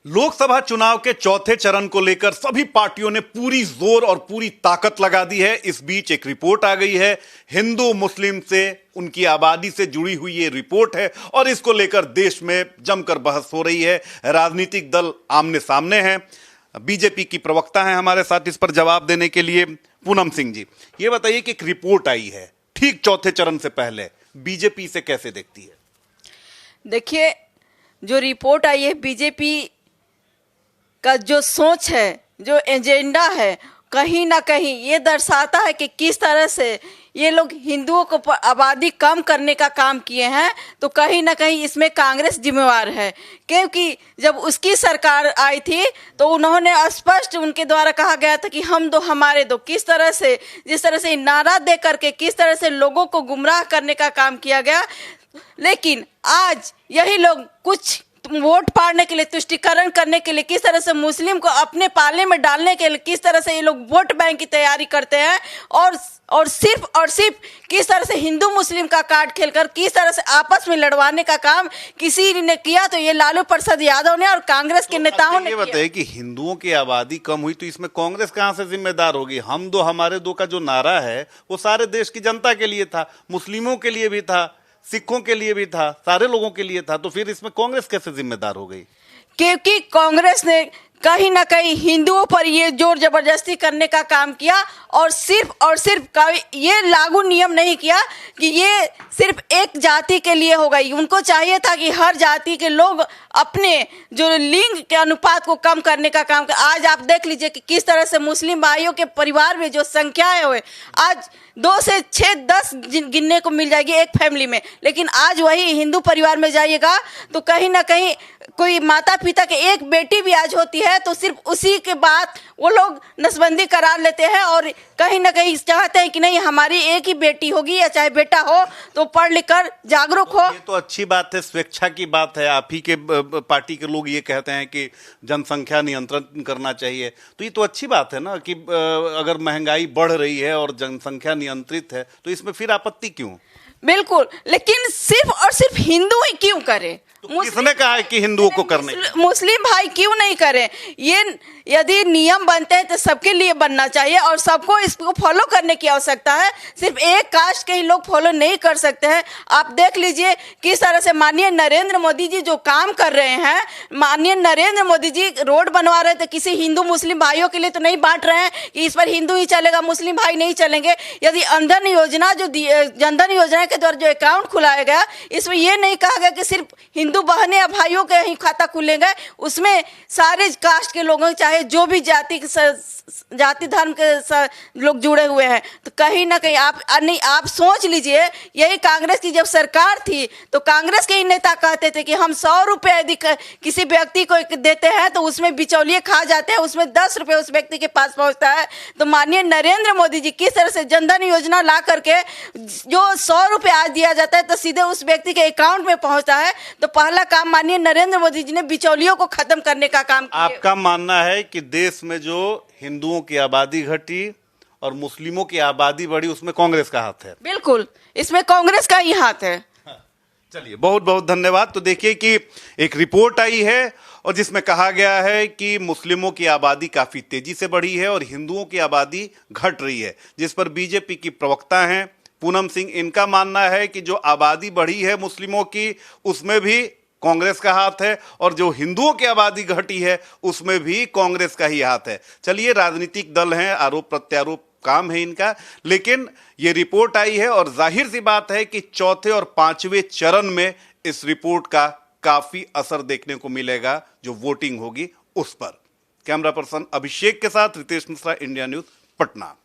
लोकसभा चुनाव के चौथे चरण को लेकर सभी पार्टियों ने पूरी जोर और पूरी ताकत लगा दी है। इस बीच एक रिपोर्ट आ गई है, हिंदू मुस्लिम से उनकी आबादी से जुड़ी हुई ये रिपोर्ट है और इसको लेकर देश में जमकर बहस हो रही है। राजनीतिक दल आमने सामने हैं। बीजेपी की प्रवक्ता हैं हमारे साथ इस पर जवाब देने के लिए। पूनम सिंह जी, ये बताइए कि एक रिपोर्ट आई है ठीक चौथे चरण से पहले, बीजेपी इसे कैसे देखती है? देखिए, जो रिपोर्ट आई है, बीजेपी का जो सोच है, जो एजेंडा है, कहीं ना कहीं ये दर्शाता है कि किस तरह से ये लोग हिंदुओं को आबादी कम करने का काम किए हैं। तो कहीं ना कहीं इसमें कांग्रेस जिम्मेवार है, क्योंकि जब उसकी सरकार आई थी तो उन्होंने स्पष्ट उनके द्वारा कहा गया था कि हम दो हमारे दो, किस तरह से, जिस तरह से नारा दे करके किस तरह से लोगों को गुमराह करने का काम किया गया। लेकिन आज यही लोग कुछ वोट पाने के लिए, तुष्टीकरण करने के लिए, किस तरह से मुस्लिम को अपने पाले में डालने के लिए किस तरह से ये लोग वोट बैंक की तैयारी करते हैं और सिर्फ किस तरह से हिंदू मुस्लिम का कार्ड खेलकर किस तरह से आपस में लड़वाने का काम किसी ने किया, तो ये लालू प्रसाद यादव ने और कांग्रेस के नेताओं ने। ये बताइए कि हिंदुओं की आबादी कम हुई तो इसमें कांग्रेस कहां से जिम्मेदार होगी? हम दो हमारे दो का जो नारा है वो सारे देश की जनता के लिए था, मुस्लिमों के लिए भी था, सिखों के लिए भी था, सारे लोगों के लिए था। तो फिर इसमें कांग्रेस कैसे जिम्मेदार हो गई? क्योंकि कांग्रेस ने कहीं ना कहीं हिंदुओं पर ये जोर जबरदस्ती करने का काम किया और सिर्फ ये लागू नियम नहीं किया कि ये सिर्फ एक जाति के लिए होगा। उनको चाहिए था कि हर जाति के लोग अपने जो लिंग के अनुपात को कम करने का काम कर। आज आप देख लीजिए कि किस तरह से मुस्लिम भाइयों के परिवार में जो संख्याएं हुए, आज 2 से 6 10 गिनने को मिल जाएगी एक फैमिली में। लेकिन आज वही हिंदू परिवार में जाइएगा तो कहीं ना कहीं कोई माता पिता के एक बेटी भी आज होती है तो सिर्फ उसी के बाद वो लोग नसबंदी करा लेते हैं और कहीं ना कहीं चाहते हैं कि नहीं, हमारी एक ही बेटी होगी या चाहे बेटा हो तो पढ़ लिख कर जागरूक हो। ये तो अच्छी बात है, स्वेच्छा की बात है। आप ही के पार्टी के लोग ये कहते हैं कि जनसंख्या नियंत्रण करना चाहिए, तो ये तो अच्छी बात है ना कि अगर महंगाई बढ़ रही है और जनसंख्या नियंत्रित है तो इसमें फिर आपत्ति क्यों? बिल्कुल, लेकिन सिर्फ और सिर्फ हिंदू ही क्यों करें? तो किसने कहा है कि हिंदुओं को करने? मुस्लिम भाई क्यों नहीं करें? ये यदि नियम बनते हैं तो सबके लिए बनना चाहिए और सबको इसको फॉलो करने की आवश्यकता है। सिर्फ एक कास्ट के ही लोग फॉलो नहीं कर सकते हैं। आप देख लीजिए किस तरह से माननीय नरेंद्र मोदी जी जो काम कर रहे हैं, माननीय नरेंद्र मोदी जी रोड बनवा रहे थे, किसी हिंदू मुस्लिम भाइयों के लिए तो नहीं बांट रहे हैं कि इस पर हिंदू ही चलेगा, मुस्लिम भाई नहीं चलेंगे। यदि जनधन योजना, जो जनधन योजना के द्वारा जो अकाउंट खुलाया गया, इसमें यह नहीं कहा गया कि सिर्फ हिंदू बहनें या भाइयों के ही खाता खुलेंगे, उसमें सारे कास्ट के लोगों, चाहे जो भी जाति धर्म के लोग जुड़े हुए हैं। तो कहीं ना कहीं आप सोच लीजिए, यही कांग्रेस की जब सरकार थी तो कांग्रेस के ही नेता कहते थे कि हम 100 रुपये यदि किसी व्यक्ति को देते हैं तो उसमें बिचौलिए खा जाते हैं, उसमें 10 रुपये उस व्यक्ति के पास पहुंचता है। तो माननीय नरेंद्र मोदी जी किस तरह से जनधन योजना ला करके जो 100 रुपये आज दिया जाता है तो सीधे उस व्यक्ति के अकाउंट में पहुंचता है। तो पहला काम माननीय नरेंद्र मोदी जी ने बिचौलियों को खत्म करने का काम किया। आपका मानना है कि देश में जो हिंदुओं की आबादी घटी और मुस्लिमों की आबादी बढ़ी उसमें कांग्रेस का हाथ है? बिल्कुल, इसमें कांग्रेस का ही हाथ है। चलिए, बहुत बहुत धन्यवाद। तो देखिए कि एक रिपोर्ट आई है और जिसमें कहा गया है कि मुस्लिमों की आबादी काफी तेजी से बढ़ी है और हिंदुओं की आबादी घट रही है, जिस पर बीजेपी की प्रवक्ता हैं पूनम सिंह, इनका मानना है कि जो आबादी बढ़ी है मुस्लिमों की उसमें भी कांग्रेस का हाथ है और जो हिंदुओं की आबादी घटी है उसमें भी कांग्रेस का ही हाथ है। चलिए, राजनीतिक दल हैं, आरोप प्रत्यारोप काम है इनका, लेकिन ये रिपोर्ट आई है और जाहिर सी बात है कि चौथे और पांचवें चरण में इस रिपोर्ट का काफी असर देखने को मिलेगा जो वोटिंग होगी उस पर। कैमरा पर्सन अभिषेक के साथ रितेश मिश्रा, इंडिया न्यूज, पटना।